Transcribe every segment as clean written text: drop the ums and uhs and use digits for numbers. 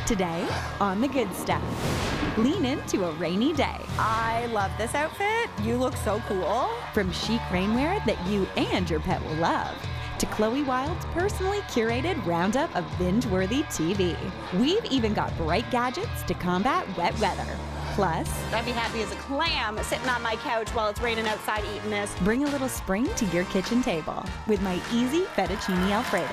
Today, on The Good Stuff, lean into a rainy day. I love this outfit. You look so cool. From chic rainwear that you and your pet will love, to Chloe Wild's personally curated roundup of binge-worthy TV. We've even got bright gadgets to combat wet weather. Plus, I'd be happy as a clam sitting on my couch while it's raining outside eating this. bring a little spring to your kitchen table with my easy fettuccine Alfredo.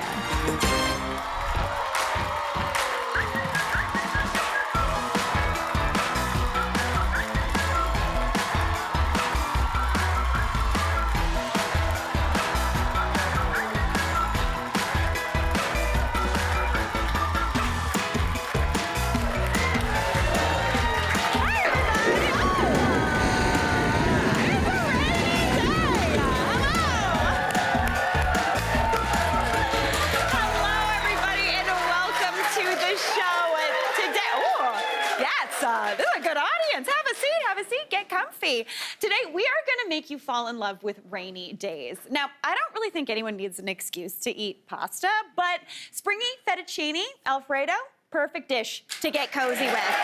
This is a good audience. Have a seat, get comfy. Today, we are gonna make you fall in love with rainy days. Now, I don't really think anyone needs an excuse to eat pasta, but springy fettuccine Alfredo, perfect dish to get cozy with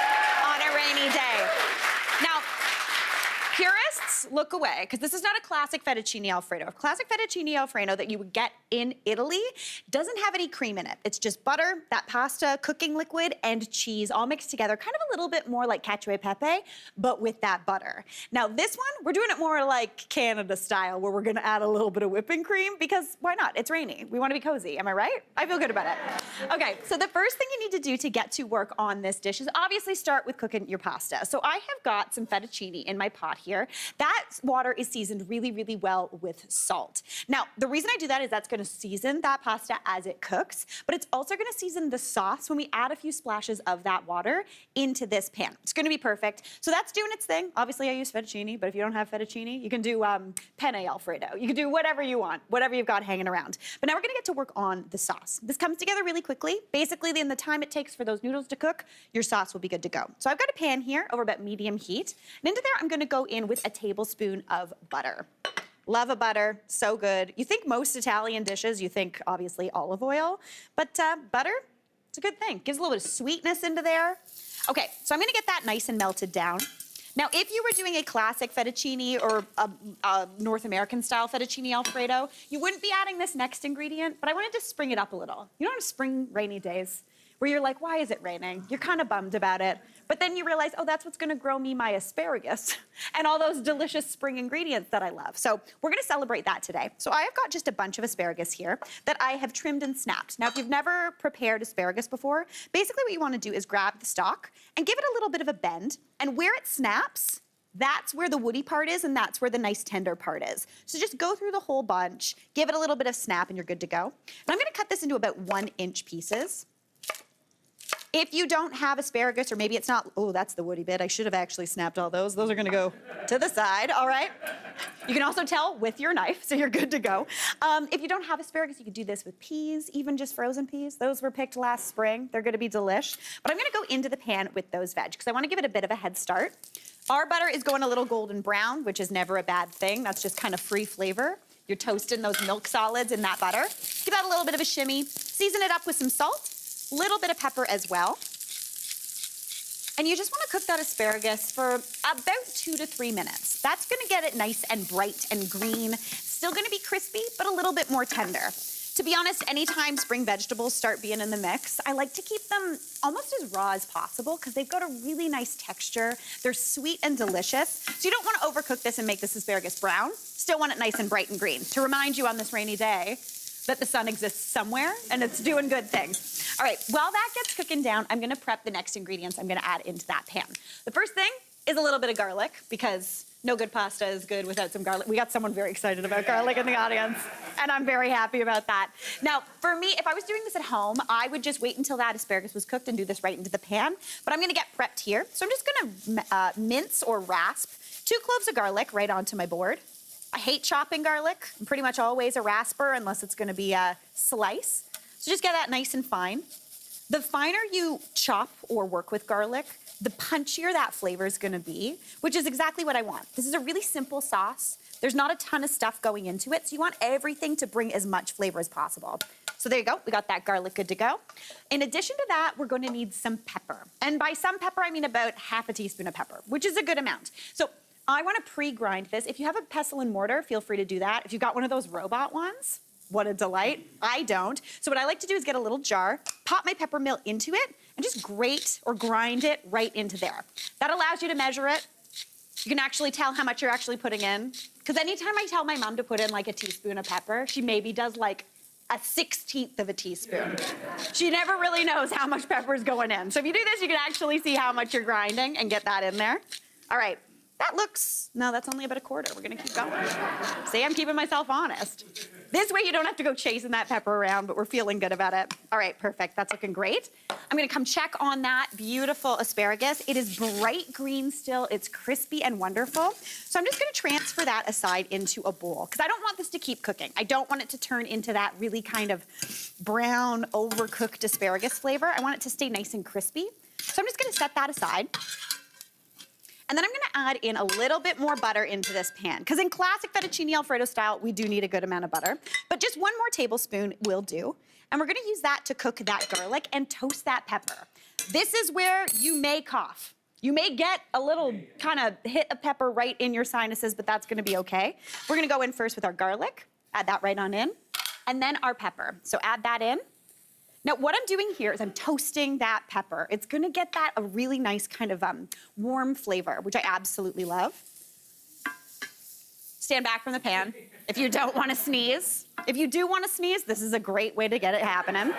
on a rainy day. Now, purists, look away, because this is not a classic fettuccine Alfredo. A classic fettuccine Alfredo that you would get in Italy doesn't have any cream in it. It's just butter, that pasta, cooking liquid, and cheese all mixed together, kind of a little bit more like cacio e pepe, but with that butter. Now this one, we're doing it more like Canada style, where we're gonna add a little bit of whipping cream, because why not? It's rainy. We wanna be cozy, am I right? I feel good about it. Okay, so the first thing you need to do to get to work on this dish is obviously start with cooking your pasta. So I have got some fettuccine in my pot here. That water is seasoned really, really well with salt. Now, the reason I do that is that's gonna season that pasta as it cooks, but it's also gonna season the sauce when we add a few splashes of that water into this pan. It's gonna be perfect. So that's doing its thing. Obviously, I use fettuccine, but if you don't have fettuccine, you can do penne Alfredo. You can do whatever you want, whatever you've got hanging around. But now we're gonna get to work on the sauce. This comes together really quickly. Basically, in the time it takes for those noodles to cook, your sauce will be good to go. So I've got a pan here over about medium heat, and into there, I'm gonna go in with a tablespoon of butter. Love a butter, so good. You think most Italian dishes, you think obviously olive oil, but butter, it's a good thing. Gives a little bit of sweetness into there. Okay, so I'm gonna get that nice and melted down. Now, if you were doing a classic fettuccine or a North American style fettuccine Alfredo, you wouldn't be adding this next ingredient, but I wanted to spring it up a little. You know, on spring rainy days, where you're like, why is it raining? You're kind of bummed about it. But then you realize, oh, that's what's gonna grow me my asparagus and all those delicious spring ingredients that I love. So we're gonna celebrate that today. So I've got just a bunch of asparagus here that I have trimmed and snapped. Now, if you've never prepared asparagus before, basically what you wanna do is grab the stalk and give it a little bit of a bend, and where it snaps, that's where the woody part is, and that's where the nice tender part is. So just go through the whole bunch, give it a little bit of snap, and you're good to go. And I'm gonna cut this into about 1-inch pieces. If you don't have asparagus, or maybe it's not, oh, that's the woody bit. I should have actually snapped all those. Those are gonna go to the side, all right? You can also tell with your knife, so you're good to go. If you don't have asparagus, you could do this with peas, even just frozen peas. Those were picked last spring. They're gonna be delish. But I'm gonna go into the pan with those veg, because I wanna give it a bit of a head start. Our butter is going a little golden brown, which is never a bad thing. That's just kind of free flavor. You're toasting those milk solids in that butter. Give that a little bit of a shimmy. Season it up with some salt. Little bit of pepper as well. And you just wanna cook that asparagus for about 2 to 3 minutes. That's gonna get it nice and bright and green. Still gonna be crispy, but a little bit more tender. To be honest, anytime spring vegetables start being in the mix, I like to keep them almost as raw as possible, because they've got a really nice texture. They're sweet and delicious. So you don't wanna overcook this and make this asparagus brown. Still want it nice and bright and green. To remind you on this rainy day, that the sun exists somewhere and it's doing good things. All right, while that gets cooking down, I'm gonna prep the next ingredients I'm gonna add into that pan. The first thing is a little bit of garlic, because no good pasta is good without some garlic. We got someone very excited about garlic in the audience, and I'm very happy about that. Now, for me, if I was doing this at home, I would just wait until that asparagus was cooked and do this right into the pan, but I'm gonna get prepped here. So I'm just gonna mince or rasp 2 cloves of garlic right onto my board. I hate chopping garlic. I'm pretty much always a rasper unless it's gonna be a slice. So just get that nice and fine. The finer you chop or work with garlic, the punchier that flavor is gonna be, which is exactly what I want. This is a really simple sauce. There's not a ton of stuff going into it, so you want everything to bring as much flavor as possible. So there you go, we got that garlic good to go. In addition to that, we're going to need some pepper. And by some pepper, I mean about half a teaspoon of pepper, which is a good amount. So I want to pre-grind this. If you have a pestle and mortar, feel free to do that. If you've got one of those robot ones, what a delight. I don't. So what I like to do is get a little jar, pop my pepper mill into it, and just grate or grind it right into there. That allows you to measure it. You can actually tell how much you're actually putting in. Because anytime I tell my mom to put in like a teaspoon of pepper, she maybe does like a 1/16 of a teaspoon. She never really knows how much pepper is going in. So if you do this, you can actually see how much you're grinding and get that in there. All right. That looks, no, that's only about a quarter. We're gonna keep going. See, I'm keeping myself honest. This way you don't have to go chasing that pepper around, but we're feeling good about it. All right, perfect, that's looking great. I'm gonna come check on that beautiful asparagus. It is bright green still, it's crispy and wonderful. So I'm just gonna transfer that aside into a bowl, because I don't want this to keep cooking. I don't want it to turn into that really kind of brown, overcooked asparagus flavor. I want it to stay nice and crispy. So I'm just gonna set that aside. And then I'm gonna add in a little bit more butter into this pan, because in classic fettuccine Alfredo style, we do need a good amount of butter. But just 1 more tablespoon will do. And we're gonna use that to cook that garlic and toast that pepper. This is where you may cough. You may get a little kind of hit of pepper right in your sinuses, but that's gonna be okay. We're gonna go in first with our garlic, add that right on in, and then our pepper. So add that in. Now, what I'm doing here is I'm toasting that pepper. It's gonna get that a really nice kind of warm flavor, which I absolutely love. Stand back from the pan if you don't wanna sneeze. If you do wanna sneeze, this is a great way to get it happening.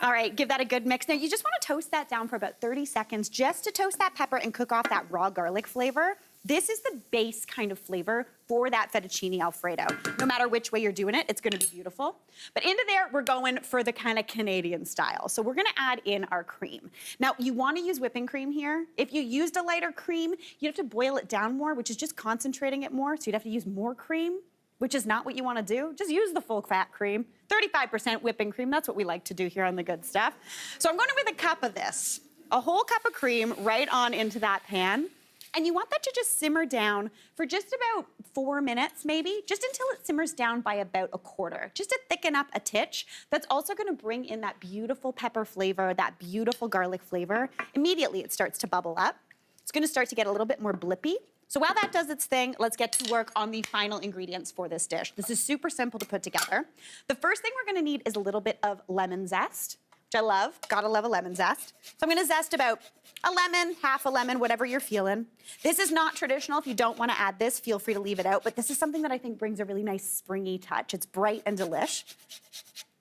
All right, give that a good mix. Now, you just wanna toast that down for about 30 seconds just to toast that pepper and cook off that raw garlic flavor. This is the base kind of flavor for that fettuccine Alfredo. No matter which way you're doing it, it's gonna be beautiful. But into there, we're going for the kind of Canadian style. So we're gonna add in our cream. Now, you wanna use whipping cream here. If you used a lighter cream, you'd have to boil it down more, which is just concentrating it more, so you'd have to use more cream, which is not what you wanna do. Just use the full fat cream. 35% whipping cream, that's what we like to do here on The Good Stuff. So I'm going with a cup of this. A whole cup of cream right on into that pan. And you want that to just simmer down for just about 4 minutes, maybe, just until it simmers down by about a quarter, just to thicken up a titch. That's also gonna bring in that beautiful pepper flavor, that beautiful garlic flavor. Immediately it starts to bubble up. It's gonna start to get a little bit more blippy. So while that does its thing, let's get to work on the final ingredients for this dish. This is super simple to put together. The first thing we're gonna need is a little bit of lemon zest, which I love. Gotta love a lemon zest. So I'm gonna zest about a lemon, half a lemon, whatever you're feeling. This is not traditional. If you don't wanna add this, feel free to leave it out, but this is something that I think brings a really nice springy touch. It's bright and delish.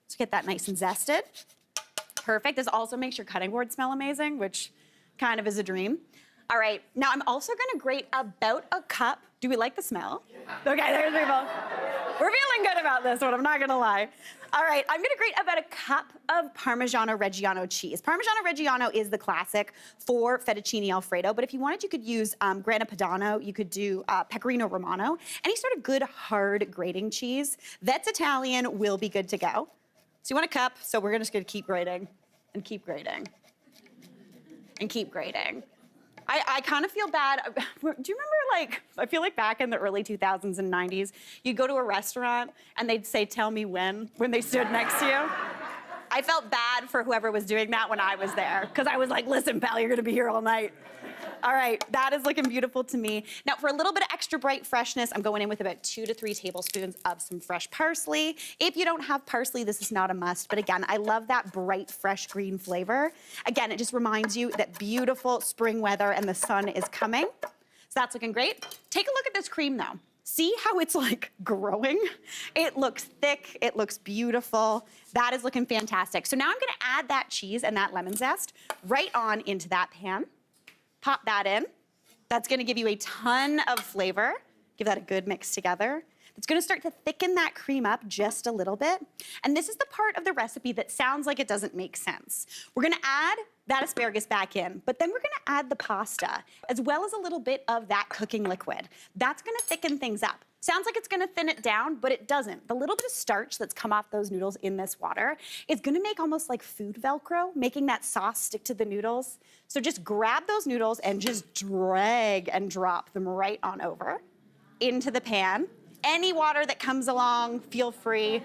Let's get that nice and zested. Perfect. This also makes your cutting board smell amazing, which kind of is a dream. All right, now I'm also gonna grate about a cup. Do we like the smell? Okay, there's people. We're feeling good about this one, I'm not gonna lie. All right, I'm gonna grate about a cup of Parmigiano Reggiano cheese. Parmigiano Reggiano is the classic for fettuccine Alfredo, but if you wanted, you could use Grana Padano, you could do Pecorino Romano, any sort of good hard grating cheese that's Italian will be good to go. So you want a cup, so we're just gonna keep grating and keep grating and keep grating. I kind of feel bad. Do you remember, like, I feel like back in the early 2000s and 90s, you'd go to a restaurant and they'd say, "Tell me when they stood next to you? I felt bad for whoever was doing that when I was there, because I was like, "Listen, pal, you're gonna be here all night." All right, that is looking beautiful to me. Now, for a little bit of extra bright freshness, I'm going in with about 2 to 3 tablespoons of some fresh parsley. If you don't have parsley, this is not a must, but again, I love that bright, fresh green flavor. Again, it just reminds you that beautiful spring weather and the sun is coming. So that's looking great. Take a look at this cream though. See how it's like growing? It looks thick, it looks beautiful. That is looking fantastic. So now I'm gonna add that cheese and that lemon zest right on into that pan. Pop that in. That's gonna give you a ton of flavor. Give that a good mix together. It's gonna start to thicken that cream up just a little bit. And this is the part of the recipe that sounds like it doesn't make sense. We're gonna add that asparagus back in, but then we're gonna add the pasta, as well as a little bit of that cooking liquid. That's gonna thicken things up. Sounds like it's gonna thin it down, but it doesn't. The little bit of starch that's come off those noodles in this water is gonna make almost like food Velcro, making that sauce stick to the noodles. So just grab those noodles and just drag and drop them right on over into the pan. Any water that comes along, feel free.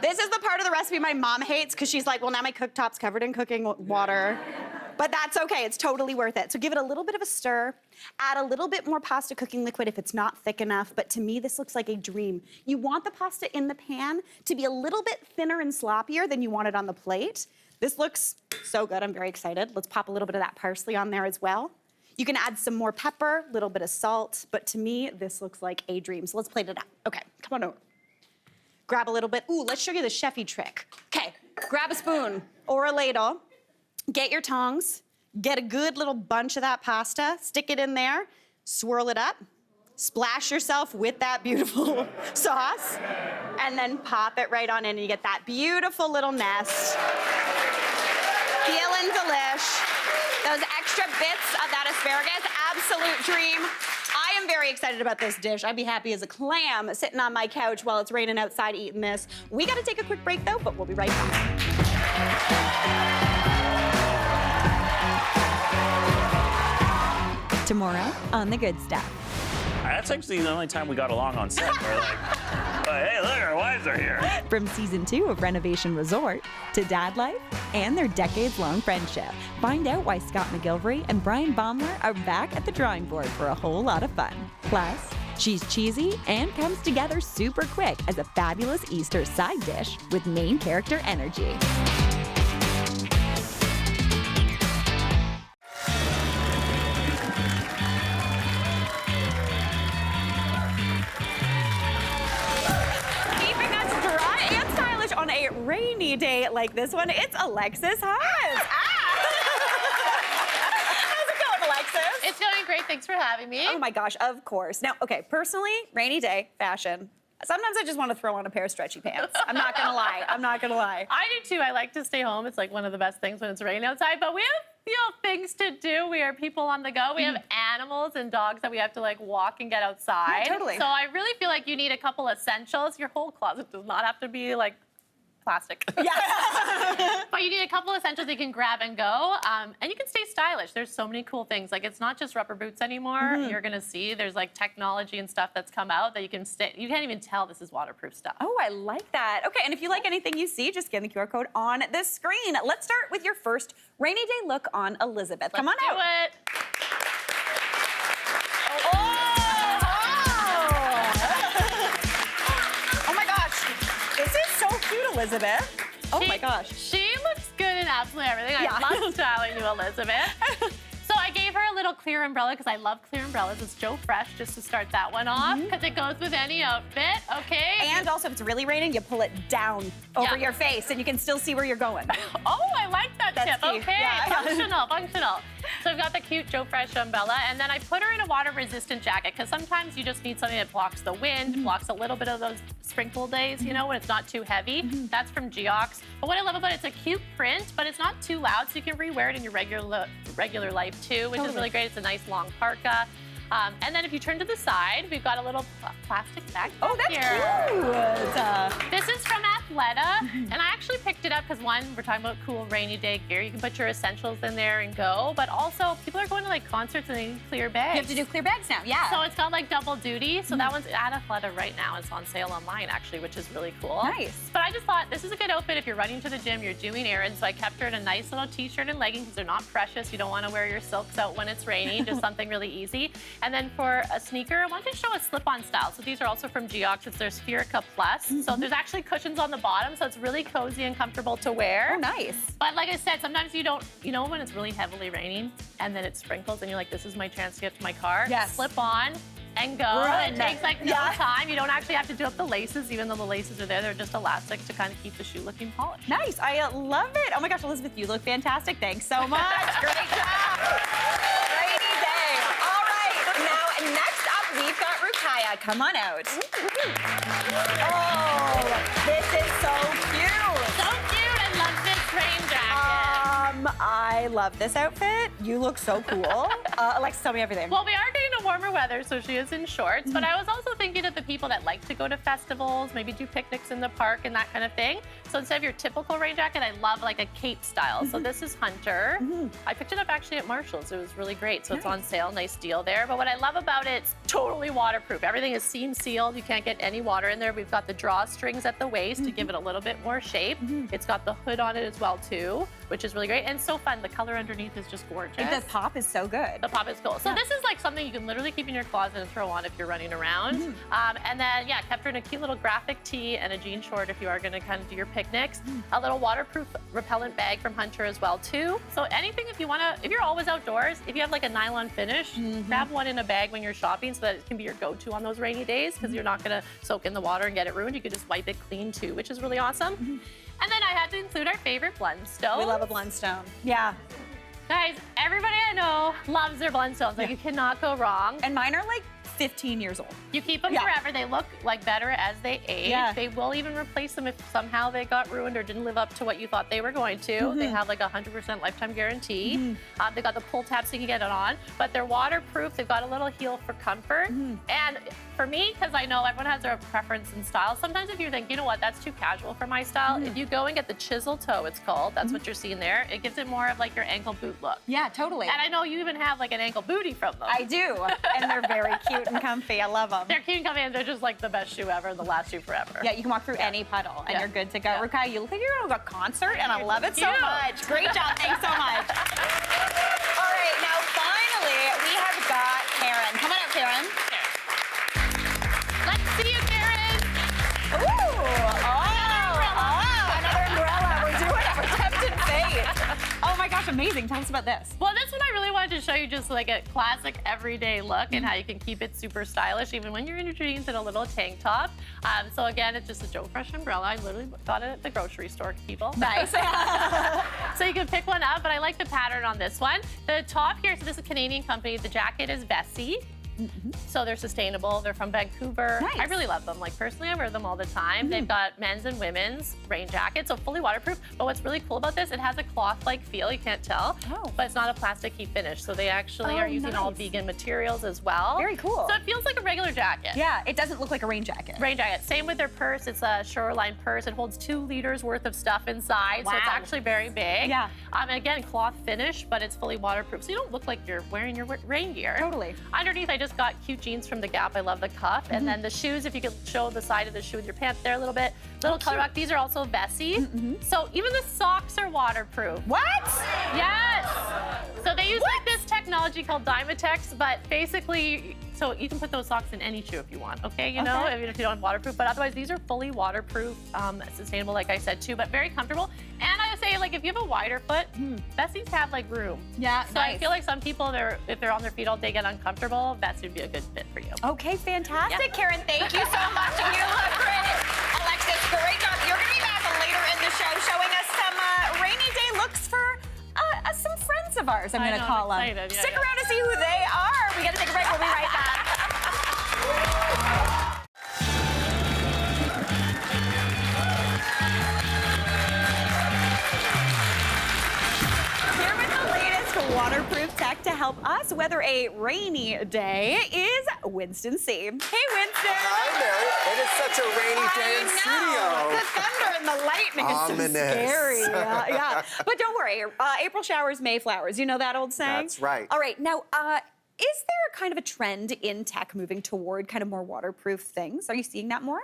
This is the part of the recipe my mom hates because she's like, well, now my cooktop's covered in cooking water. But that's okay, it's totally worth it. So give it a little bit of a stir, add a little bit more pasta cooking liquid if it's not thick enough, but to me, this looks like a dream. You want the pasta in the pan to be a little bit thinner and sloppier than you want it on the plate. This looks so good, I'm very excited. Let's pop a little bit of that parsley on there as well. You can add some more pepper, a little bit of salt, but to me, this looks like a dream. So let's plate it out. Okay, come on over. Grab a little bit. Ooh, let's show you the chefy trick. Okay, grab a spoon or a ladle. Get your tongs, get a good little bunch of that pasta, stick it in there, swirl it up, splash yourself with that beautiful sauce, and then pop it right on in and you get that beautiful little nest. Feeling delish. Those extra bits of that asparagus, absolute dream. I am very excited about this dish. I'd be happy as a clam sitting on my couch while it's raining outside eating this. We gotta take a quick break though, but we'll be right back. Tomorrow on The Good Stuff. That's actually the only time we got along on set. We're like, hey, look, our wives are here. From season 2 of Renovation Resort to dad life and their decades-long friendship. Find out why Scott McGilvery and Brian Baumler are back at the drawing board for a whole lot of fun. Plus, she's cheesy and comes together super quick as a fabulous Easter side dish with main character energy. On a rainy day like this one, it's Alexis Haas. How's it going, Alexis? It's going great. Thanks for having me. Oh my gosh, of course. Now, okay, personally, rainy day, fashion. Sometimes I just want to throw on a pair of stretchy pants. I'm not gonna lie. I'm not gonna lie. I do too. I like to stay home. It's like one of the best things when it's raining outside. But we have, things to do. We are people on the go. We have animals and dogs that we have to like walk and get outside. Yeah, totally. So I really feel like you need a couple essentials. Your whole closet does not have to be like plastic. Yeah. But you need a couple essentials you can grab and go, and you can stay stylish. There's so many cool things. Like it's not just rubber boots anymore. You're gonna see there's like technology and stuff that's come out that you can stay. You can't even tell this is waterproof stuff. Oh, I like that. Okay, and if you like anything you see, just scan the QR code on the screen. Let's start with your first rainy day look on Elizabeth. Come on out. Let's do it. Oh my gosh, this is so cute, Elizabeth. Oh my gosh. She looks good in absolutely everything. Yeah. I love styling you, Elizabeth. So I gave her a little clear umbrella because I love clear umbrellas. It's Joe Fresh just to start that one off because it goes with any outfit, okay? And also, if it's really raining, you pull it down over your face and you can still see where you're going. Oh, I like that tip. key. Okay, Yeah. functional. So I've got the cute Joe Fresh umbrella, and then I put her in a water-resistant jacket because sometimes you just need something that blocks the wind, blocks a little bit of those sprinkle days, when it's not too heavy. That's from Geox. But what I love about it, it's a cute print, but it's not too loud, so you can re-wear it in your regular life too, which is really great. It's a nice long parka. And then if you turn to the side, we've got a little plastic bag here. Cute. This is from Athleta, and I actually picked it up because one, we're talking about cool rainy day gear. You can put your essentials in there and go, but also people are going to like concerts and they need clear bags. You have to do clear bags now, yeah. So it's got like double duty. So that one's at Athleta right now. It's on sale online actually, which is really cool. Nice. But I just thought this is a good outfit if you're running to the gym, you're doing errands. So I kept her in a nice little t-shirt and leggings because they're not precious. You don't want to wear your silks out when it's raining, just something really easy. And then for a sneaker, I wanted to show a slip-on style. So these are also from Geox. It's their Spherica Plus. So there's actually cushions on the bottom, so it's really cozy and comfortable to wear. Oh, nice. But like I said, sometimes you don't, when it's really heavily raining and then it sprinkles and you're like, this is my chance to get to my car. Yes. Slip on and go. Run. It takes like no time. You don't actually have to do up the laces, even though the laces are there. They're just elastic to kind of keep the shoe looking polished. Nice, I love it. Oh my gosh, Elizabeth, you look fantastic. Thanks so much. Great job. Rainy day. All right, now next up, we've got Rukaya. Come on out. Oh, this is so cute. So cute. I love this rain jacket. I love this outfit. You look so cool. Alexis, tell me everything. Well, we are getting into warmer weather, so she is in shorts. But I was also thinking of the people that like to go to festivals, maybe do picnics in the park and that kind of thing. So instead of your typical rain jacket, I love like a cape style. So this is Hunter. I picked it up actually at Marshall's. It was really great. So it's on sale, nice deal there. But what I love about it, it's totally waterproof. Everything is seam sealed. You can't get any water in there. We've got the drawstrings at the waist to give it a little bit more shape. It's got the hood on it as well too, which is really great. And so fun. The color underneath is just gorgeous. The pop is so good. The pop is cool. So this is like something you can literally keep in your closet and throw on if you're running around. And then, yeah, kept her in a cute little graphic tee and a jean short if you are gonna kind of do your picnics. A little waterproof repellent bag from Hunter as well too. So anything if you wanna, if you're always outdoors, if you have like a nylon finish, have one in a bag when you're shopping so that it can be your go-to on those rainy days because you're not gonna soak in the water and get it ruined. You can just wipe it clean too, which is really awesome. And then I had to include our favorite Blundstone. We love a Blundstone. Yeah. Guys, everybody I know loves their Blundstones. Like, you cannot go wrong. And mine are like 15 years old. You keep them forever. They look like better as they age. Yeah. They will even replace them if somehow they got ruined or didn't live up to what you thought they were going to. They have like a 100% lifetime guarantee. They got the pull tab so you can get it on, but they're waterproof. They've got a little heel for comfort. And for me, because I know everyone has their preference in style, sometimes if you think, you know what, that's too casual for my style, if you go and get the chisel toe, it's called, that's what you're seeing there, it gives it more of like your ankle boot look. Yeah, totally. And I know you even have like an ankle booty from them. I do. And they're very cute and comfy. I love them. They're cute and comfy, and they're just like the best shoe ever, the last shoe forever. Yeah, you can walk through any puddle and you're good to go. Rukai, you look like you're at a concert and I love it so Cute. much. Great job. Thanks so much. All right, now finally, we have got Karen. Come on out, Karen. Let's see you, Karen. Ooh. Another umbrella. We're doing it. We're tempting fate. Oh my gosh, amazing. Tell us about this. Well, this one I really wanted to show you just like a classic everyday look and how you can keep it super stylish even when you're in your jeans and a little tank top. So again, it's just a Joe Fresh umbrella. I literally got it at the grocery store, people. Nice. So you can pick one up, but I like the pattern on this one. The top here, so this is a Canadian company. The jacket is Vessi. So they're sustainable. They're from Vancouver. Nice. I really love them. Like personally, I wear them all the time. They've got men's and women's rain jackets, so fully waterproof. But what's really cool about this, it has a cloth-like feel. You can't tell, but it's not a plasticky finish. So they actually are using all vegan materials as well. Very cool. So it feels like a regular jacket. Yeah, it doesn't look like a rain jacket. Rain jacket. Same with their purse. It's a Shoreline purse. It holds 2 liters worth of stuff inside, so it's actually very big. Yeah. And again, cloth finish, but it's fully waterproof, so you don't look like you're wearing your rain gear. Totally. Underneath, I just got cute jeans from the Gap. I love the cuff. And then the shoes, if you could show the side of the shoe with your pants there a little bit. Little color rock. These are also Vessi. So even the socks are waterproof. What? Yes. So they use like this technology called Dymatex, but basically, so you can put those socks in any shoe if you want, okay? You know, even if you don't have waterproof, but otherwise these are fully waterproof, sustainable, like I said too, but very comfortable. And I would say, like, if you have a wider foot, Vessies have like room. Yeah, So I feel like some people, if they're on their feet all day, get uncomfortable, Vessi would be a good fit for you. Okay, fantastic, Karen. Thank you so much. You look great. Alexis, great job. You're going to be back later in the show showing us some rainy day looks for some friends of ours, I'm going to call them. excited. Yeah, Stick around to see who they are. We got to take a break. We'll be right back. Here with the latest waterproof tech to help us weather a rainy day is Winston C. Hey, Winston. Hi, Mary. It is such a rainy day in studio. The thunder and the lightning is so Ominous. scary. Yeah. But don't worry, April showers, May flowers. You know that old saying? That's right. All right, now, is there kind of a trend in tech moving toward kind of more waterproof things? Are you seeing that more?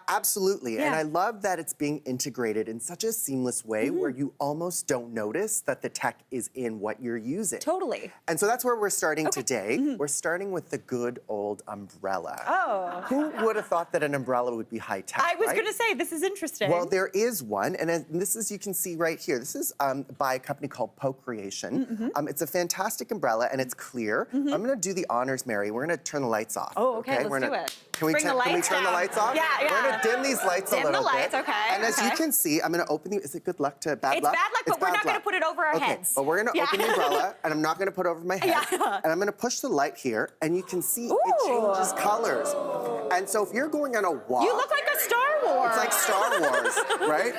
Absolutely. And Yeah. I love that it's being integrated in such a seamless way where you almost don't notice that the tech is in what you're using. Totally. And so that's where we're starting today. We're starting with the good old umbrella. Oh. Who would have thought that an umbrella would be high tech? I was right? going to say, this is interesting. Well, there is one, and this is, you can see right here, this is by a company called Co-Creation. It's a fantastic umbrella, and it's clear. I'm gonna do the honors, Mary. We're gonna turn the lights off. Oh, okay, We're let's do gonna- it. Can we, Bring the can we lights turn the down. lights off? Yeah, We're yeah. gonna dim these lights Dim a little the lights, bit. okay, And as you okay. can see, I'm gonna open the, is it good luck to bad It's luck? bad luck, but we're bad not gonna luck. put it over our Okay, heads. but we're gonna Yeah. open the umbrella, and I'm not gonna put it over my head. Yeah. And I'm gonna push the light here, and you can see it changes colors. And so if you're going on a walk, You look like a Star Wars. it's like Star Wars, right?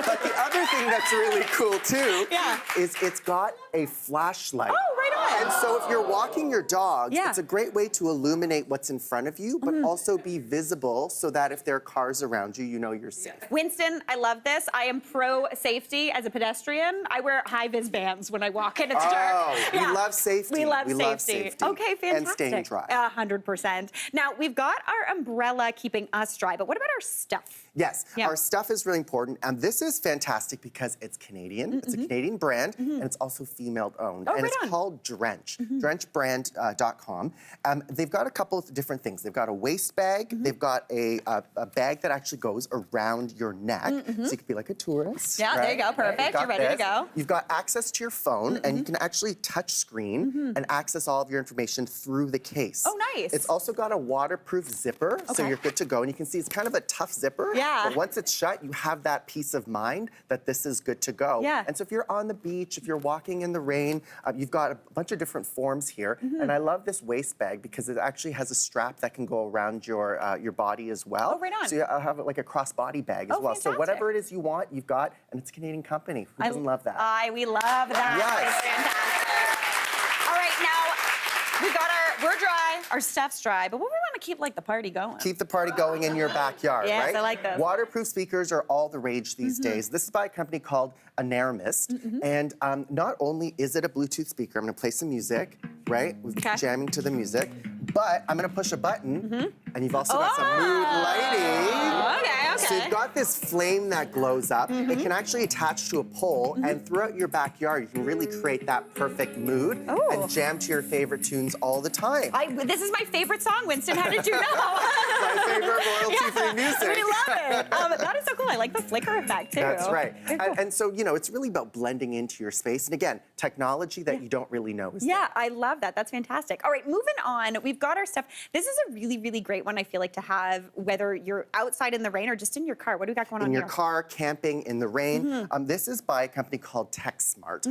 But the other thing that's really cool too Yeah. is it's got a flashlight. Oh, right on. And so if you're walking your dogs, Yeah. it's a great way to illuminate what's in front of you, but also be visible so that if there are cars around you, you know you're safe. Winston, I love this. I am pro safety as a pedestrian. I wear high-vis bands when I walk and it's dark. Oh, we love safety. We love safety. safety. Okay, fantastic. And staying dry. 100%. Now, we've got our umbrella keeping us dry, but what about our stuff? Yes, Yeah. our stuff is really important, and this is fantastic because it's Canadian. It's a Canadian brand, and it's also female-owned, Oh, and right it's on. called Drench. DrenchBrand.com. They've got a couple of different things. They've got a waist bag. They've got a bag that actually goes around your neck, so you could be like a tourist. Yeah, there you go. right? Perfect. You've got You're ready to this. go. You've got access to your phone, and you can actually touch screen and access all of your information through the case. Oh, nice. It's also got a waterproof zipper, so Okay. you're good to go. And you can see it's kind of a tough zipper. Yeah. But once it's shut, you have that peace of mind that this is good to go. Yeah. And so if you're on the beach, if you're walking in the rain, you've got a bunch of different forms here. And I love this waist bag because it actually has a strap that can go around your body as well. Oh, right on. So you have it like a crossbody bag as Oh, well. So fantastic. whatever it is you want, you've got, and it's a Canadian company. Who doesn't love that? We love that. Yes. It's fantastic. All right, now we got we're dry, our stuff's dry, but what we want to keep like the party going. Keep the party going in your backyard, Yes, right? I like this. Waterproof speakers are all the rage these days. This is by a company called Anermist, and not only is it a Bluetooth speaker, I'm gonna play some music, right? We're Okay. jamming to the music, but I'm gonna push a button, and you've also got some mood lighting. Okay. So you've got this flame that glows up. It can actually attach to a pole, and throughout your backyard, you can really create that perfect mood and jam to your favorite tunes all the time. This is my favorite song, Winston. How did you know? My favorite royalty-free music. We love it. That is so cool. I like the flicker effect too. That's right. Very cool. And so, you know, it's really about blending into your space. And again, technology that you don't really know is Yeah, I love that. That's fantastic. All right, moving on. We've got our stuff. This is a really, really great one, I feel like, to have, whether you're outside in the rain or just in your car. What do we got going on in your here? car, camping, in the rain. This is by a company called TechSmart.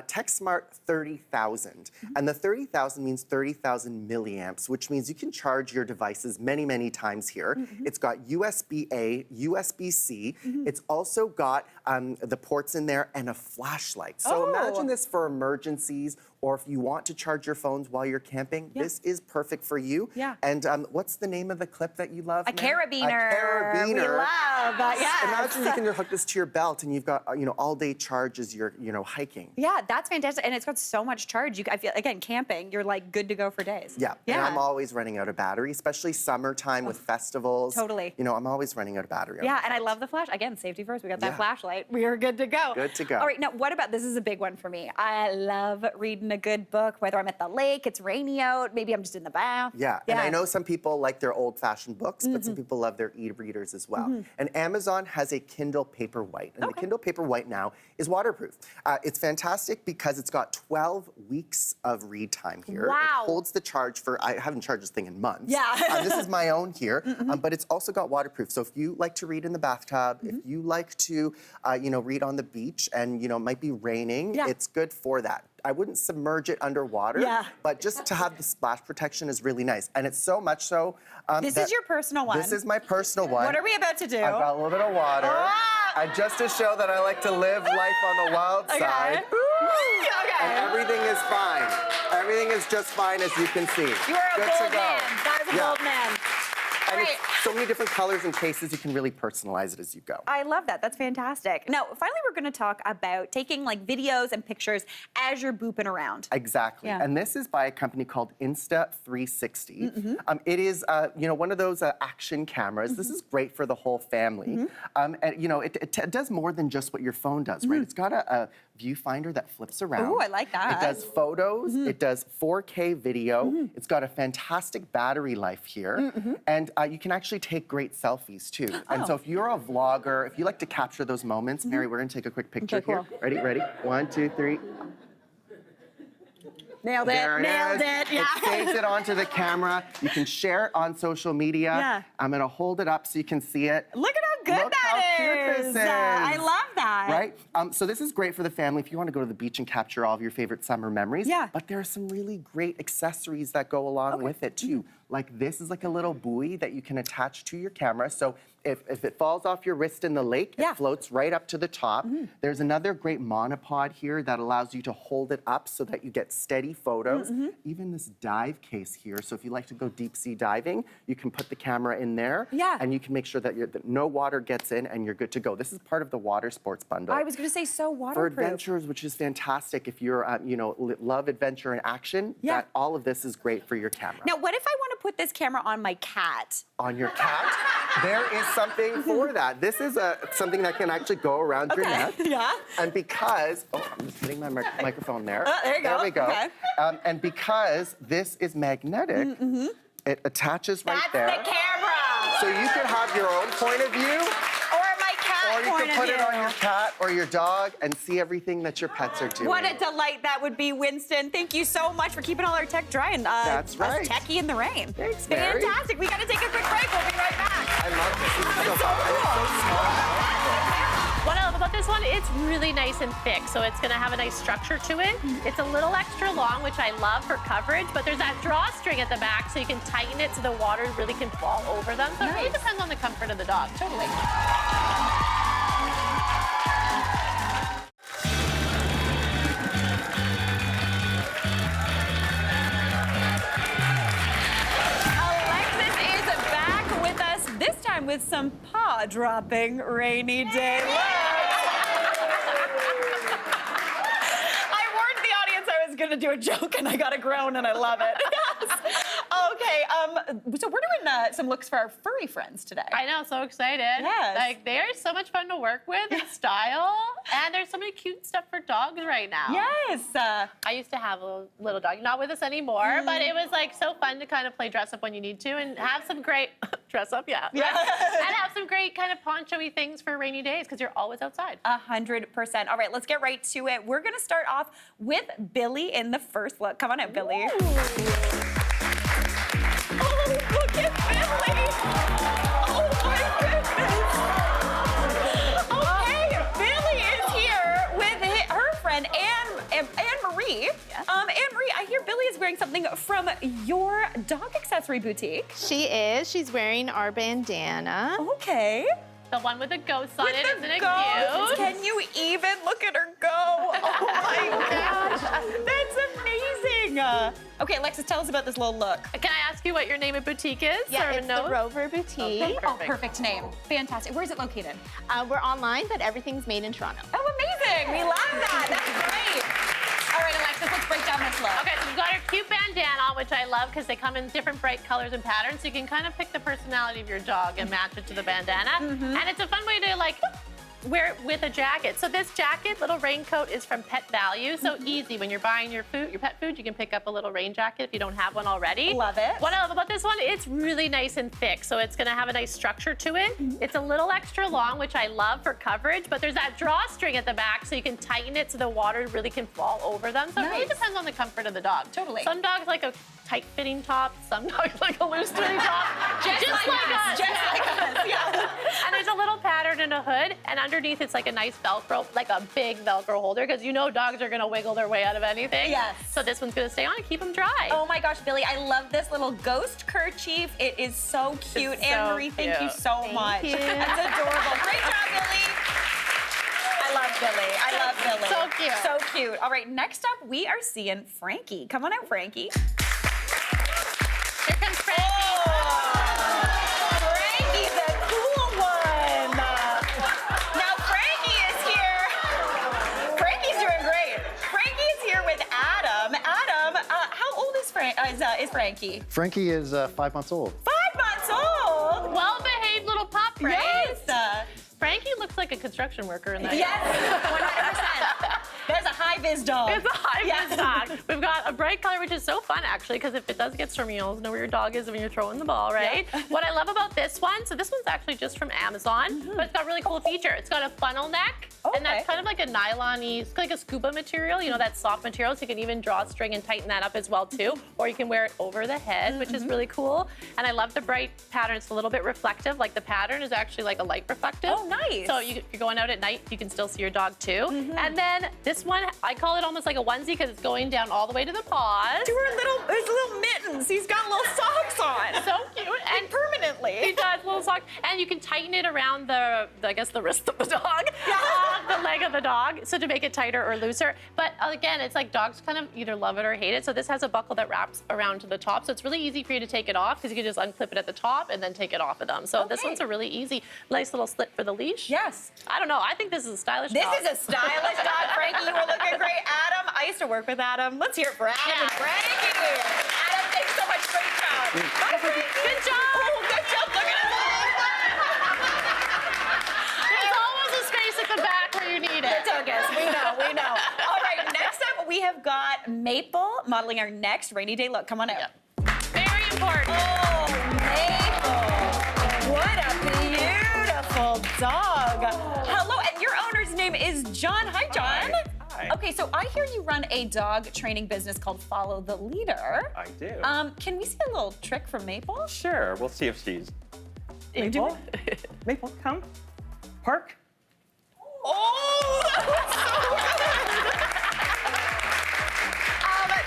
TechSmart 30,000. And the 30,000 means 30,000 milliamps, which means you can charge your devices many, many times here. It's got USB-A, USB-C. It's also got the ports in there and a flashlight. So imagine this for emergencies, or if you want to charge your phones while you're camping, this is perfect for you. Yeah. And what's the name of the clip that you love? A Mary? carabiner. A carabiner. We love that, yes. Imagine you can hook this to your belt and you've got, all day charge as you're, hiking. Yeah, that's fantastic. And it's got so much charge. I feel, again, camping, you're like good to go for days. Yeah. Yeah. And I'm always running out of battery, especially summertime with festivals. Totally. I'm always running out of battery. on Yeah, my and I phone. love the flash. Again, safety first. We got that Yeah. flashlight. We are good to go. Good to go. All right, now what about, this is a big one for me. I love reading a good book, whether I'm at the lake, it's rainy out, maybe I'm just in the bath. Yeah, and I know some people like their old-fashioned books, but some people love their e-readers as well. And Amazon has a Kindle Paperwhite, and the Kindle Paperwhite now is waterproof. It's fantastic because it's got 12 weeks of read time here. Wow. It holds the charge for, I haven't charged this thing in months. Yeah. This is my own here, but it's also got waterproof. So if you like to read in the bathtub, if you like to, read on the beach and, it might be raining, it's good for that. I wouldn't submerge it underwater, but just to have the splash protection is really nice. And it's so much so. This is your personal one. This is my personal one. What are we about to do? I've got a little bit of water. Just to show that I like to live life on the wild side. And everything is fine. Everything is just fine, as you can see. You are a Good bold to go. man. That is a bold man. And Right. it's so many different colors and cases, you can really personalize it as you go. I love that. That's fantastic. Now, finally, we're going to talk about taking like videos and pictures as you're booping around. Exactly. Yeah. And this is by a company called Insta360. It is, one of those action cameras. This is great for the whole family. And, it does more than just what your phone does, right? It's got a viewfinder that flips around. Ooh, I like that. It does photos. It does 4K video. It's got a fantastic battery life here. And you can actually take great selfies, too. And so if you're a vlogger, if you like to capture those moments, Mary, we're going to take a quick picture Okay, cool. here. Ready? 1, 2, 3. Nailed it. There it Nailed is. it. Yeah. It saves it onto the camera. You can share it on social media. Yeah. I'm gonna hold it up so you can see it. Look at how good Look that how is. cute this is. I love that. Right? So this is great for the family if you want to go to the beach and capture all of your favorite summer memories. Yeah. But there are some really great accessories that go along with it too. like this is like a little buoy that you can attach to your camera. So if it falls off your wrist in the lake, it floats right up to the top. There's another great monopod here that allows you to hold it up so that you get steady photos. Even this dive case here, so if you like to go deep sea diving, you can put the camera in there and you can make sure that no water gets in and you're good to go. This is part of the water sports bundle. I was going to say so waterproof. For adventures, which is fantastic. If you're, love adventure and action, that all of this is great for your camera. Now, what if I want to put this camera on my cat? On your cat, there is something for that. This is something that can actually go around your neck. Yeah. And because, I'm just hitting my microphone there. There you go. There we go. Okay. And because this is magnetic, it attaches right there. That's the camera. So you can have your own point of view. Or my cat Or you point can put of it view. on your cat or your dog and see everything that your pets are doing. What a delight that would be, Winston. Thank you so much for keeping all our tech dry and That's right. us techie in the rain. Thanks, Mary. Fantastic. We got to take a quick break. We'll be right back. I love this. This is so so fun. cool. And it's so small. What I love about this one, it's really nice and thick, so it's gonna have a nice structure to it. It's a little extra long, which I love for coverage, but there's that drawstring at the back, so you can tighten it so the water really can fall over them. So it really depends on the comfort of the dog. Totally. This time with some paw-dropping rainy day looks. I warned the audience I was gonna do a joke and I got a groan and I love it. Yes. Okay, so we're doing some looks for our furry friends today. I know, so excited. Yes. Like, they are so much fun to work with and style. And there's so many cute stuff for dogs right now. Yes. I used to have a little dog, not with us anymore, but it was like so fun to kind of play dress up when you need to and have some great dress up, and have some great kind of poncho-y things for rainy days because you're always outside. 100%. All right, let's get right to it. We're gonna start off with Billy in the first look. Come on out, Billy. Oh, look at Billy! Oh my goodness! Okay, Billy is here with her friend Anne-Marie. Yes. Anne-Marie, I hear Billy is wearing something from your dog accessory boutique. She is. She's wearing our bandana. Okay. The one with the ghost on it, isn't it ghosts. cute? Can you even look at her go? Oh my gosh, that's amazing. Okay, Alexis, tell us about this little look. Can I ask you what your name of boutique is? Yeah, Sort of it's a the note? Rover Boutique. Oh, perfect name. Fantastic. Where is it located? We're online, but everything's made in Toronto. Oh, amazing. We love that. That's great. All right, Alexis, let's break down this look. Okay, so we've got our cute bandana, which I love because they come in different bright colors and patterns, so you can kind of pick the personality of your dog and match it to the bandana. And it's a fun way to like wear it with a jacket. So this jacket, little raincoat, is from Pet Value. So easy when you're buying your food, your pet food, you can pick up a little rain jacket if you don't have one already. Love it. What I love about this one, it's really nice and thick. So it's gonna have a nice structure to it. It's a little extra long, which I love for coverage, but there's that drawstring at the back so you can tighten it so the water really can fall over them. So it really depends on the comfort of the dog. Totally. Some dogs like a tight-fitting top, some dogs like a loose-fitting top. Just like us. Just like us, yeah. And there's a little pattern and a hood, and underneath it's like a nice Velcro, like a big Velcro holder, because you know dogs are gonna wiggle their way out of anything. Yes. So this one's gonna stay on and keep them dry. Oh my gosh, Billy, I love this little ghost kerchief. It is so cute. It's so Anne-Marie, thank you cute. so much. you. That's adorable. Great job, Billy. I love Billy. I love Billy. So cute. So cute. All right, next up, we are seeing Frankie. Come on out, Frankie. Here comes Frankie. Frankie, the cool one. Now, Frankie is here. Frankie's doing great. Frankie is here with Adam. Adam, how old is Frankie? Frankie is 5 months old. 5 months old. Well-behaved little pup, right? Yes. Frankie looks like a construction worker in that. Yes, 100%. That's a high-vis dog. It's a high-vis Yes. dog. We've got a bright color, which is so fun, actually, because if it does get stormy, you'll always know where your dog is when you're throwing the ball, right? Yeah. What I love about this one, so this one's actually just from Amazon, but it's got a really cool feature. It's got a funnel neck, and that's kind of like a nylon-y, it's like a scuba material, you know, that soft material, so you can even draw a string and tighten that up as well, too. Or you can wear it over the head, which is really cool. And I love the bright pattern. It's a little bit reflective, like the pattern is actually like a light reflective. Oh, nice. So you're going out at night, you can still see your dog, too. And then this one, I call it almost like a onesie because it's going down all the way to the paws. To his little mittens. He's got little socks on. So cute. And permanently. He does, little socks. And you can tighten it around the wrist of the dog, the leg of the dog, so to make it tighter or looser. But again, it's like dogs kind of either love it or hate it. So this has a buckle that wraps around to the top. So it's really easy for you to take it off because you can just unclip it at the top and then take it off of them. So this one's a really easy, nice little slit for the leash. Yes. I don't know. I think this is a stylish This dog. is a stylish dog, Frankie. You were looking great. Adam, I used to work with Adam. Let's hear it for Adam and Frankie. Adam, thanks so much. Great job. Bye, Frankie. Good job. Oh, good job. Look at him. There's always a space at the back where you need it. Douglas, we know. All right, next up we have got Maple modeling our next rainy day look. Come on out. Very important. Oh, Maple. What a beautiful dog. Hello, and your owner's name is John. Hi, John. Hi. Okay, so I hear you run a dog training business called Follow the Leader. I do. Can we see a little trick from Maple? Sure, we'll see if she's. You do Maple? Maple, come. Park. Oh, that was so good.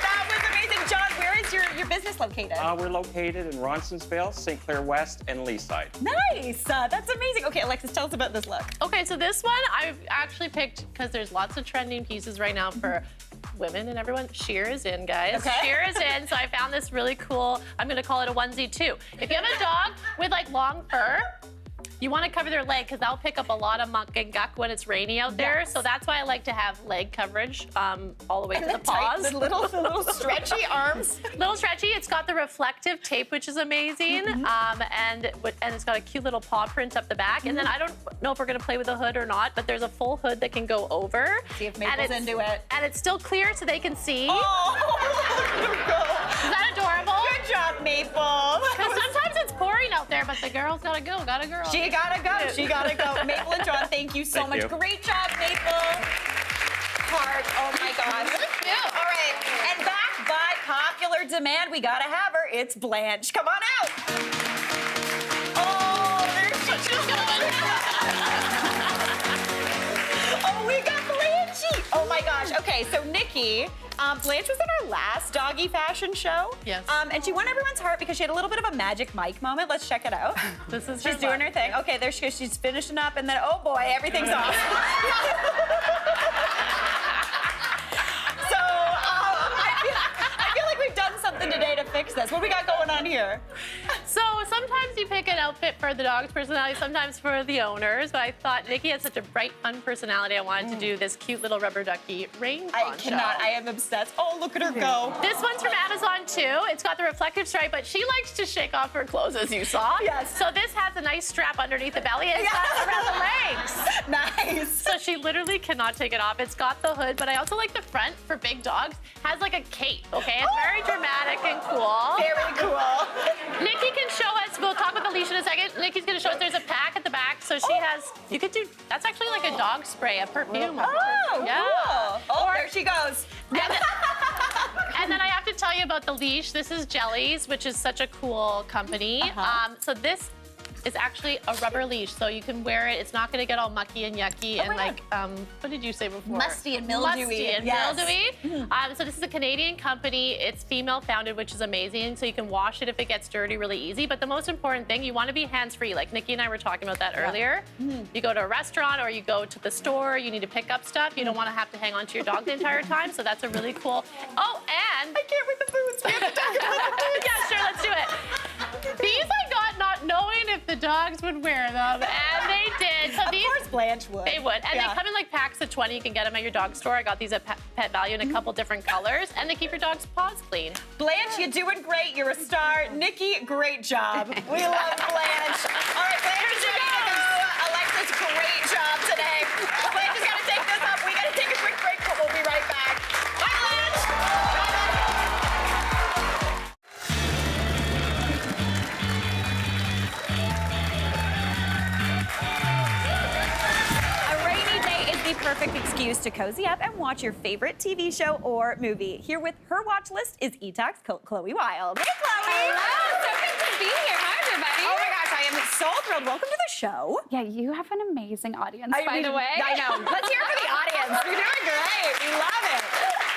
That was amazing. John, where is your business located? We're located in Ronsonsville, St. Clair West, and Leaside. Nice. That's amazing. Okay, Alexis, tell us about this look. Okay, so this one I've actually picked because there's lots of trending pieces right now for women and everyone. Sheer is in, guys. Okay. Sheer is in, so I found this really cool, I'm gonna call it a onesie too. If you have a dog with like long fur, you want to cover their leg because that'll pick up a lot of muck and guck when it's rainy out there. Yes. So that's why I like to have leg coverage all the way to the tight, paws. the little stretchy arms. Little stretchy. It's got the reflective tape, which is amazing, and it's got a cute little paw print up the back. And then I don't know if we're gonna play with the hood or not, but there's a full hood that can go over. See if Maple's into it. And it's still clear so they can see. Oh, Is that adorable? good job, Maple. Because sometimes it's pouring out there, but the girl's gotta go. Gotta girl. She gotta go. She gotta go. Maple and John, thank you so Thank much. you. Great job, Maple. Heart. Oh my gosh. All right. And back by popular demand, we gotta have her. It's Blanche. Come on out. Oh, there she goes. Oh, we got Blanchie. Oh my gosh. Okay, so Nikki. Blanche was in our last doggy fashion show. Yes. And she won everyone's heart because she had a little bit of a magic Mike moment. Let's check it out. This is She's doing her thing. Okay, there she goes. She's finishing up, and then, oh boy, everything's off. So, I feel like we've done something today to fix this. What do we got going on here? So sometimes you pick an outfit for the dog's personality, sometimes for the owners. But I thought Nikki had such a bright, fun personality. I wanted to do this cute little rubber ducky rain I poncho. cannot. I am obsessed. Oh, look at her go. This one's from Amazon too. It's got the reflective stripe, but she likes to shake off her clothes, as you saw. Yes. So this has a nice strap underneath the belly and it's got around the legs. Nice. So she literally cannot take it off. It's got the hood, but I also like the front for big dogs. Has like a cape, okay? It's very dramatic and cool. Very cool. Nikki can show us, we'll talk about the leash in a second. Nikki's gonna show us there's a pack at the back. So she has, you could do, that's actually like a dog spray, a perfume. Oh, Yeah. cool. Oh, there she goes. And then I have to tell you about the leash. This is Jellies, which is such a cool company. So this is actually a rubber leash, so you can wear it. It's not gonna get all mucky and yucky and like, what did you say before? Musty and mildewy. Musty and Yes. mildewy. So this is a Canadian company. It's female founded, which is amazing. So you can wash it if it gets dirty really easy. But the most important thing, you wanna be hands-free. Like Nikki and I were talking about that earlier. You go to a restaurant or you go to the store, you need to pick up stuff. You don't wanna have to hang on to your dog the entire time. So that's a really cool, oh, and. I can't with the boots. We have to talk about the boots. Yeah, sure, let's do it. These I got not knowing if the dogs would wear them, and they did. So Of these, course Blanche would. they would. And they come in like packs of 20. You can get them at your dog store. I got these at Pet Value in a couple different colors, and they keep your dog's paws clean. Blanche, you're doing great. You're a star. Nikki, great job. We love Blanche. All right, Blanche is ready to go. Alexis, great job today. Blanche is gonna take this up. We gotta take a quick break, but we'll be right back. Bye, Blanche. A rainy day is the perfect excuse to cozy up and watch your favorite TV show or movie. Here with her watch list is E-Talk's Chloe Wild. Hey, Chloe. Hello, so good to be here. Hi, everybody. Oh my gosh, I am so thrilled. Welcome to the show. Yeah, you have an amazing audience, by the way. I know. Let's hear it for the audience. You're doing great. We love it.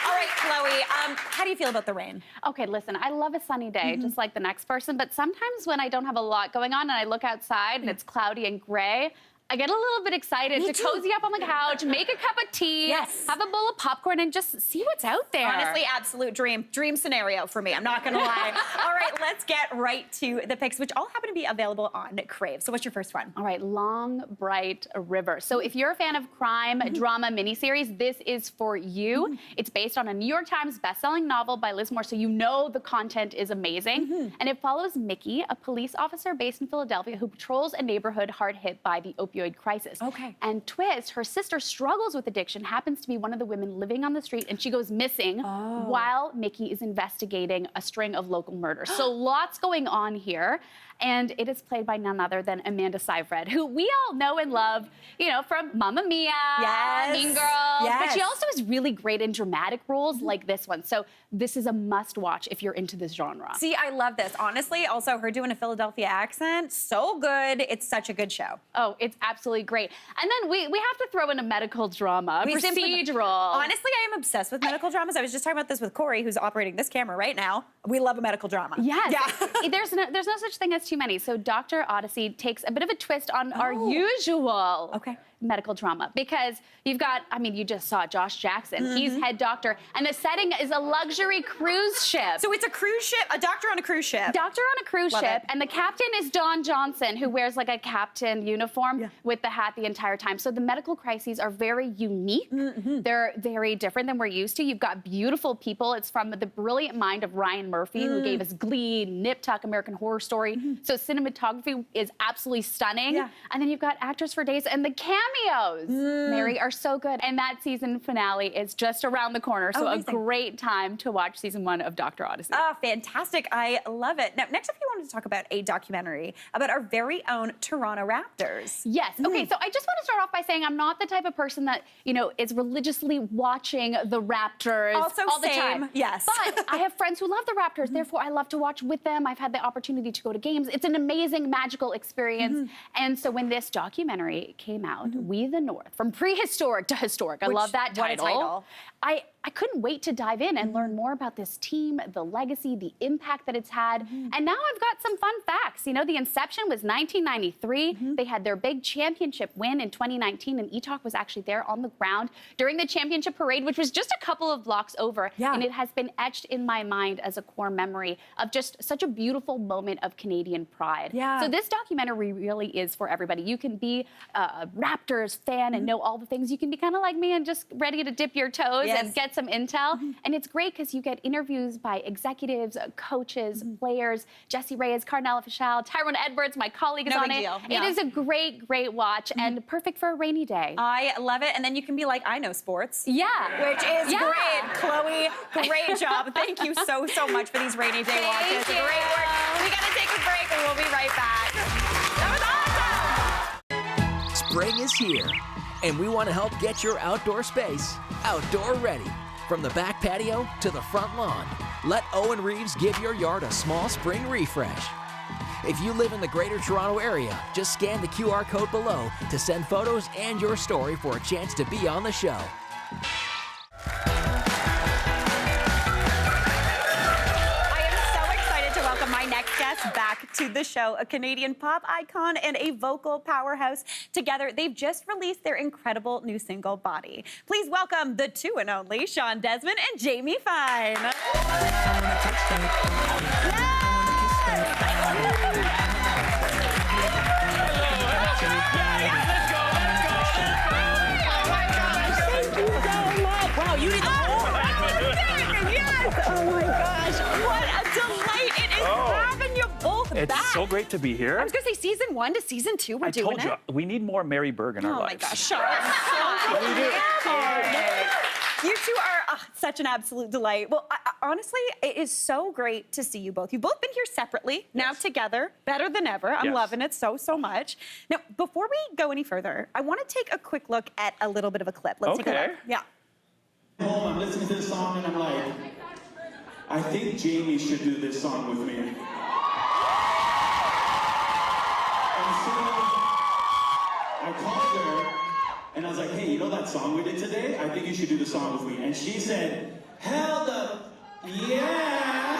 All right, Chloe, how do you feel about the rain? Okay, listen, I love a sunny day, just like the next person, but sometimes when I don't have a lot going on and I look outside and it's cloudy and gray, I get a little bit excited to cozy up on the couch, make a cup of tea, have a bowl of popcorn, and just see what's out there. Honestly, absolute dream scenario for me. I'm not gonna lie. All right, let's get right to the picks, which all happen to be available on Crave. So what's your first one? All right, Long Bright River. So if you're a fan of crime drama miniseries, this is for you. It's based on a New York Times bestselling novel by Liz Moore, so you know the content is amazing. And it follows Mickey, a police officer based in Philadelphia who patrols a neighborhood hard hit by the opioid crisis. And twist, her sister struggles with addiction, happens to be one of the women living on the street, and she goes missing while Mickey is investigating a string of local murders. So lots going on here. And it is played by none other than Amanda Seyfried, who we all know and love, you know, from Mamma Mia, Mean Girls. But she also is really great in dramatic roles like this one. So this is a must-watch if you're into this genre. See, I love this. Honestly, also her doing a Philadelphia accent, so good. It's such a good show. Oh, it's absolutely great. And then we have to throw in a medical drama, a procedural. Honestly, I am obsessed with medical dramas. I was just talking about this with Corey, who's operating this camera right now. We love a medical drama. Yes. Yeah. there's no such thing as too many. So Dr. Odyssey takes a bit of a twist on our usual medical drama, because you've got, I mean, you just saw Josh Jackson. He's head doctor, and the setting is a luxury cruise ship. So it's a cruise ship, a doctor on a cruise ship. Doctor on a cruise ship, and the captain is Don Johnson, who wears like a captain uniform with the hat the entire time. So the medical crises are very unique. They're very different than we're used to. You've got beautiful people. It's from the brilliant mind of Ryan Murphy, who gave us Glee, Nip Tuck, American Horror Story. So cinematography is absolutely stunning. And then you've got actors for days, and the cameos, Mary, are so good. And that season finale is just around the corner. So a great time to watch season 1 of Dr. Odyssey. Oh, fantastic. I love it. Now, next up, you wanted to talk about a documentary about our very own Toronto Raptors. Yes. Okay, so I just want to start off by saying I'm not the type of person that, you know, is religiously watching the Raptors all the time. Yes. But I have friends who love the Raptors, therefore I love to watch with them. I've had the opportunity to go to games. It's an amazing, magical experience. And so when this documentary came out, We the North, from prehistoric to historic, I love that title. What a title. I couldn't wait to dive in and learn more about this team, the legacy, the impact that it's had. And now I've got some fun facts. You know, the inception was 1993. They had their big championship win in 2019, and Etok was actually there on the ground during the championship parade, which was just a couple of blocks over. And it has been etched in my mind as a core memory of just such a beautiful moment of Canadian pride. So this documentary really is for everybody. You can be a Raptors fan and know all the things. You can be kind of like me and just ready to dip your toes and get some intel. And it's great because you get interviews by executives, coaches, players, Jesse Reyes, Cardinal Fischel, Tyrone Edwards, my colleague is on it. It is a great, great watch and perfect for a rainy day. I love it. And then you can be like, I know sports. Which is great. Chloe, great job. Thank you so much for these rainy day watches. Great work. We got to take a break and we'll be right back. That was awesome. Spring is here, and we want to help get your outdoor space outdoor ready. From the back patio to the front lawn, let Owen Reeves give your yard a small spring refresh. If you live in the Greater Toronto Area, just scan the QR code below to send photos and your story for a chance to be on the show. My next guest back to the show, a Canadian pop icon and a vocal powerhouse. Together, they've just released their incredible new single, Body. Please welcome the two and only Shawn, Desman, and Jamie Fine. Wow, you did the whole Yes! Oh my gosh, what a delight it is having you both back. It's so great to be here. I was going to say season 1 to season 2, we're doing it. I told you, we need more Mary Berg in our lives. Oh my gosh, Shawn. You two are such an absolute delight. Well, honestly, it is so great to see you both. You've both been here separately, now together, better than ever. I'm loving it so much. Now, before we go any further, I want to take a quick look at a little bit of a clip. Let's take a look. Yeah. I'm listening to this song and I'm like, I think Jamie should do this song with me. And her, and I was like, hey, you know that song we did today? I think you should do the song with me. And she said, hell the yeah.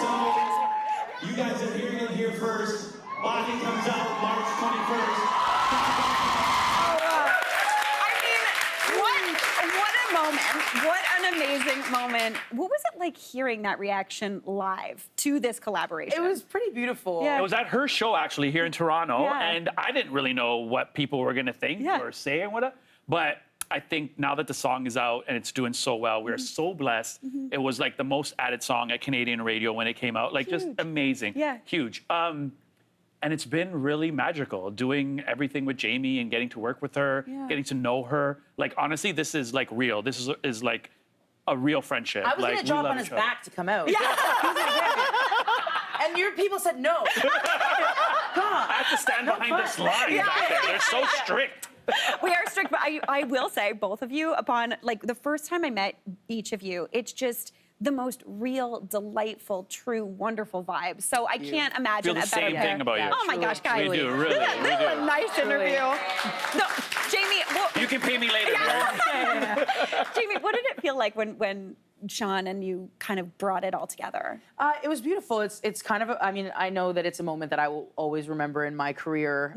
So you guys are hearing it here first. Body comes out March 21st. What a moment. What an amazing moment. What was it like hearing that reaction live to this collaboration? It was pretty beautiful. Yeah. It was at her show actually here in Toronto, Yeah. and I didn't really know what people were gonna think or say and whatever. But I think now that the song is out and it's doing so well, we're so blessed. It was like the most added song at Canadian radio when it came out. Like just amazing. Yeah. Huge. And it's been really magical doing everything with Jamie and getting to work with her, getting to know her. Like honestly, this is like real. This is like a real friendship. I was like, gonna we drop love on his each other. back to come out. Yeah. And your people said no. I have to stand behind this line back there. They're so strict. We are strict, but I will say, both of you, upon like the first time I met each of you, it's just the most real, delightful, true, wonderful vibe. So I can't imagine Feel the a better same thing about you. Oh my gosh, Kylie. We do, really. This is a nice interview. No, Jamie, You can pay me later. Jamie, what did it feel like when Shawn and you kind of brought it all together? It was beautiful. It's kind of, I mean, I know that it's a moment that I will always remember in my career,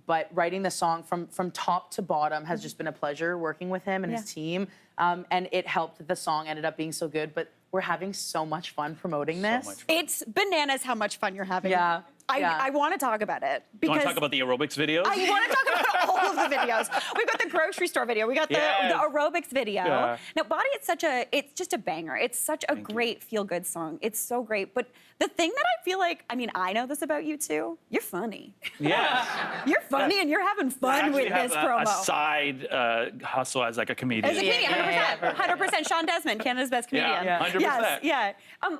but writing the song from top to bottom has just been a pleasure working with him and his team. And it helped that the song ended up being so good, but we're having so much fun promoting this. It's bananas how much fun you're having. Yeah. I want to talk about it. You want to talk about the aerobics videos? I want to talk about all of the videos. We've got the grocery store video. We got the aerobics video. Yeah. Now, Body, it's just a banger. It's such a great feel-good song. It's so great. But the thing that I feel like, I mean, I know this about you too. You're funny. Yes. You're funny and you're having fun with this promo. A side hustle as like a comedian. As a comedian, 100%. 100%. Shawn Desman, Canada's best comedian. Yeah, 100%. Yes, yeah.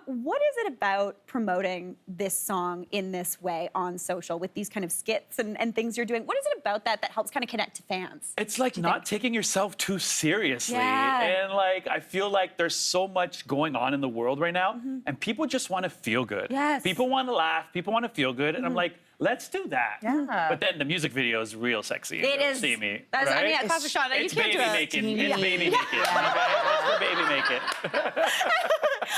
What is it about promoting this song in this way on social with these kind of skits and things you're doing? What is it about that helps kind of connect to fans? It's like not taking yourself too seriously. Yeah. And like, I feel like there's so much going on in the world right now and people just want to feel good. Yes. People want to laugh, people want to feel good. And I'm like, let's do that. Yeah. But then the music video is real sexy. It is. Steamy. That's, right? I mean, that's for Shawn. You It's can't baby do it. making. It's baby making. It's for baby making.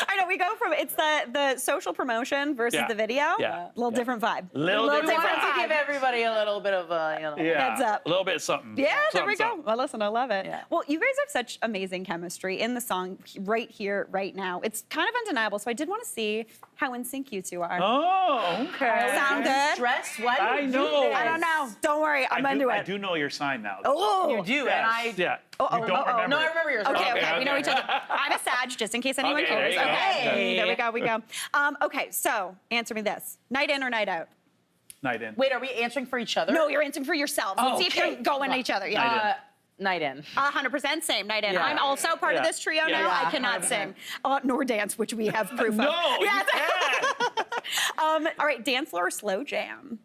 I know, we go from, it's the social promotion versus the video. Yeah. Little different vibe. Little We different wanted to vibe. give everybody a little bit of a, Heads up. A little bit of something. Yeah, there we go. Something. Well, listen, I love it. Yeah. Well, you guys have such amazing chemistry in the song right here, right now. It's kind of undeniable, so I did want to see how in sync you two are. Oh, okay. Sound good? Stress? Why do I you do know. this? I don't know. Don't worry, I'm into it. I do know your sign now. Oh, You do, and I... Yeah. You don't remember. No, I remember yours. Okay, we know each other. I'm a Sag, just in case anyone Okay, there cares. you go. Okay, Yeah. there we go. Okay, so answer me this: night in or night out? Night in. Wait, are we answering for each other? No, you're answering for yourselves. Let's see if okay. you're going to each other. Yeah. Night in. 100% same night in. Yeah. I'm also part of Yeah. this trio Yeah. now. Yeah, I cannot 100%. sing nor dance, which we have proof of. No, Yes. you can't. All right, dance floor or slow jam?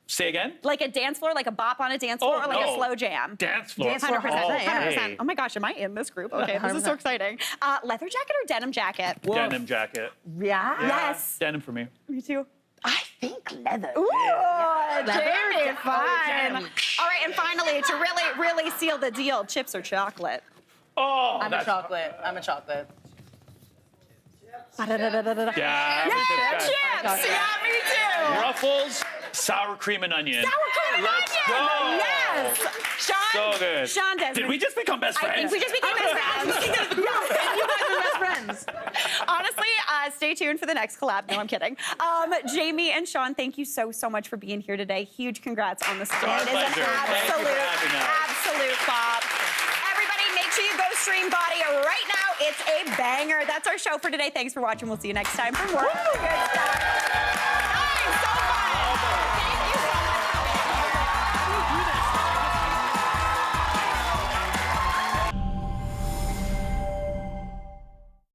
Say again? Like a dance floor, like a bop on a dance floor, or like a no. slow jam? Dance floor. 100%. Oh, 100%. hey. Oh my gosh, am I in this group? Okay, this is so 100%. exciting. Leather jacket or denim jacket? Denim jacket. Yeah? Yes. Denim for me. Me too. I think leather. Ooh, Leather Jamie, jacket. fine. Denim. All right, and finally, to really seal the deal, chips or chocolate? Oh, I'm a chocolate. I'm a chocolate. Da-da-da-da-da-da. Yeah. Chips! Yeah, me too! Ruffles, sour cream and onion. Sour cream and Let's onion! go. Yes! Shawn, So good. Shawn Desman. Did we just become best friends? I think we just became best friends. You guys are best friends. Honestly, stay tuned for the next collab. No, I'm kidding. Jamie and Shawn, thank you so much for being here today. Huge congrats on the song. Our It is an pleasure. Thank you for having us. absolute bop. Everybody, make sure you go stream Body right now. It's a banger. That's our show for today. Thanks for watching. We'll see you next time for more good stuff.